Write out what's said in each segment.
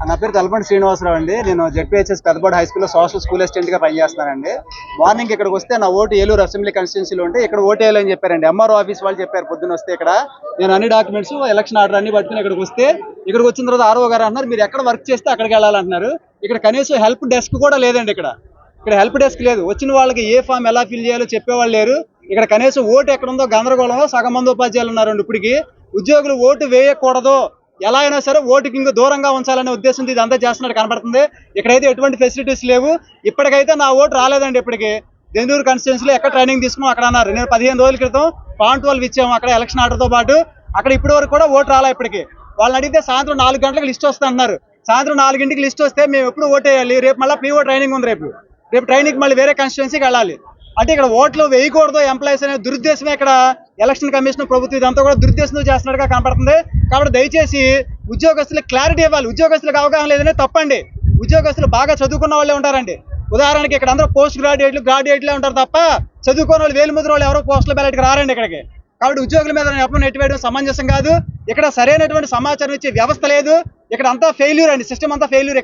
నా పేరు తలపండి శ్రీనివాసరావు అండి. నేను జెడ్పీహెచ్ఎస్ పెద్దపాడు హై స్కూల్లో సోషల్ స్కూల్ అసిస్టెంట్ గా పనిచేస్తున్నానండి. మార్నింగ్ ఇక్కడికి వస్తే నా ఓటు ఏలూరు అసెంబ్లీ కాన్స్టిట్యున్సీలో ఉంటే ఇక్కడ ఓటు వేయాలని చెప్పారండి. ఎంఆర్ఓ ఆఫీస్ వాళ్ళు చెప్పారు పొద్దున్న వస్తే. ఇక్కడ నేను అన్ని డాక్యుమెంట్స్ ఎలక్షన్ ఆర్డర్ అన్ని పట్టుకుని ఇక్కడికి వస్తే, ఇక్కడికి వచ్చిన తర్వాత ఆర్ఓ గారు అంటున్నారు మీరు ఎక్కడ వర్క్ చేస్తే అక్కడికి వెళ్ళాలంటున్నారు. ఇక్కడ కనీసం హెల్ప్ డెస్క్ కూడా లేదండి. ఇక్కడ హెల్ప్ డెస్క్ లేదు. వచ్చిన వాళ్ళకి ఏ ఫామ్ ఎలా ఫిల్ చేయాలో చెప్పేవాళ్ళు లేరు. ఇక్కడ కనీసం ఓటు ఎక్కడుందో గందరగోళంలో సగం మంది ఉపాధ్యాయులు ఉన్నారండి. ఇప్పటికి ఉద్యోగులు ఓటు వేయకూడదు, ఎలా అయినా సరే ఓటుకి ఇంక దూరంగా ఉంచాలనే ఉద్దేశంతో ఇదంతా చేస్తున్నట్టు కనబడుతుంది. ఇక్కడైతే ఎటువంటి ఫెసిలిటీస్ లేవు. ఇప్పటికైతే నా ఓటు రాలేదండి. ఇప్పటికి దెందూరు కాన్స్టిట్యున్సీలో ఎక్కడ ట్రైనింగ్ తీసుకున్నాం అక్కడ అన్నారు. నేను 15 రోజుల క్రితం పాయింట్ 12 ఇచ్చాము అక్కడ ఎలక్షన్ ఆర్డర్తో పాటు. అక్కడ ఇప్పటి వరకు కూడా ఓటు రాలే. ఇప్పటికి వాళ్ళని అడిగితే సాయంత్రం 4 గంటలకు లిస్ట్ వస్తా అన్నారు. సాయంత్రం 4 గంటలకు లిస్ట్ వస్తే మేము ఎప్పుడు ఓటు వేయాలి? రేపు మళ్ళీ పీఓ ట్రైనింగ్ ఉంది. రేపు ట్రైనింగ్ మళ్ళీ వేరే కాన్స్టిట్యున్సీకి వెళ్ళాలి. అంటే ఇక్కడ ఓట్లు వేయకూడదు ఎంప్లాయీస్ అనే దురుద్దేశమే ఇక్కడ ఎలక్షన్ కమిషన్ ప్రభుత్వం ఇదంతా కూడా దురుద్దేశంతో చేస్తున్నట్టుగా కనపడుతుంది. కాబట్టి దయచేసి ఉద్యోగస్తులకు క్లారిటీ ఇవ్వాలి. ఉద్యోగస్తులకు అవగాహన లేదనే తప్పండి. ఉద్యోగస్తులు బాగా చదువుకున్న వాళ్ళే ఉంటారండి. ఉదాహరణకి ఇక్కడ అందరూ పోస్ట్ గ్రాడ్యుయేట్లే ఉంటారు తప్ప చదువుకున్న వాళ్ళు వేలుముద్ర వాళ్ళు ఎవరో పోస్టుల బ్యాలెట్కి రారండి ఇక్కడికి. కాబట్టి ఉద్యోగుల మీద ఎప్పుడు నెట్టివేయడం సమంజసం కాదు. ఇక్కడ సరైనటువంటి సమాచారం ఇచ్చే వ్యవస్థ లేదు. ఇక్కడ అంతా ఫెయిల్యూర్ అండి. సిస్టమ్ అంతా ఫెయిల్యూర్.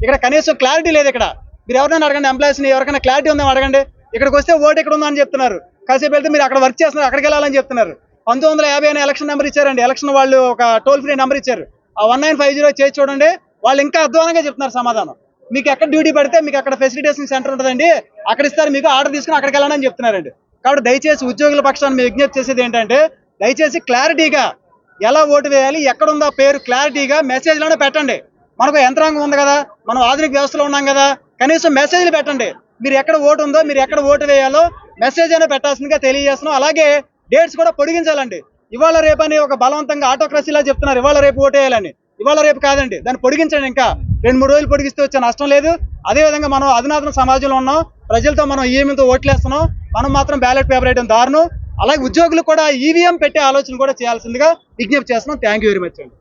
ఇక్కడ కనీసం క్లారిటీ లేదు. ఇక్కడ మీరు ఎవరైనా అడగండి, ఎంప్లాయీస్ని ఎవరికైనా క్లారిటీ ఉందేమో అడగండి. ఇక్కడికి వస్తే ఓటు ఎక్కడ ఉందని చెప్తున్నారు. కాసేపు వెళ్తే మీరు అక్కడ వర్క్ చేస్తున్నారు అక్కడికి వెళ్ళాలని చెప్తున్నారు. 1950 అనే ఎలక్షన్ నెంబర్ ఇచ్చారండి. ఎలక్షన్ వాళ్ళు ఒక టోల్ ఫ్రీ నెంబర్ ఇచ్చారు. ఆ 1950 చేసి చూడండి. వాళ్ళు ఇంకా అధ్వానంగా చెప్తున్నారు సమాధానం. మీకు ఎక్కడ డ్యూటీ పడితే మీకు అక్కడ ఫెసిలిటేషన్ సెంటర్ ఉంటుందండి, అక్కడ ఇస్తారు, మీకు ఆర్డర్ తీసుకుని అక్కడికి వెళ్ళాలని చెప్తున్నారండి. కాబట్టి దయచేసి ఉద్యోగుల పక్షాన్ని మీరు విజ్ఞప్తి చేసేది ఏంటంటే దయచేసి క్లారిటీగా ఎలా ఓటు వేయాలి, ఎక్కడుందో పేరు క్లారిటీగా మెసేజ్లోనే పెట్టండి. మనకు యంత్రాంగం ఉంది కదా, మనం ఆధునిక వ్యవస్థలో ఉన్నాం కదా, కనీసం మెసేజ్లు పెట్టండి. మీరు ఎక్కడ ఓటు ఉందో, మీరు ఎక్కడ ఓటు వేయాలో మెసేజ్ అయినా పెట్టాల్సిందిగా తెలియజేస్తున్నాం. అలాగే డేట్స్ కూడా పొడిగించాలండి. ఇవాళ రేపు అని ఒక బలవంతంగా ఆటోక్రసీలా చెప్తున్నారు. ఇవాళ రేపు ఓటు వేయాలని. ఇవాళ రేపు కాదండి, దాన్ని పొడిగించండి. ఇంకా 2-3 రోజులు పొడిగిస్తే వచ్చే నష్టం లేదు. అదేవిధంగా మనం అధునాతన సమాజంలో ఉన్నాం. ప్రజలతో మనం ఈఎంతో ఓట్లేస్తున్నాం. మనం మాత్రం బ్యాలెట్ పేపర్ వేయడం దారుణం. అలాగే ఉద్యోగులు కూడా ఈవీఎం పెట్టే ఆలోచన కూడా చేయాల్సిందిగా విజ్ఞప్తి చేస్తున్నాం. థ్యాంక్ యూ వెరీ మచ్ అండి.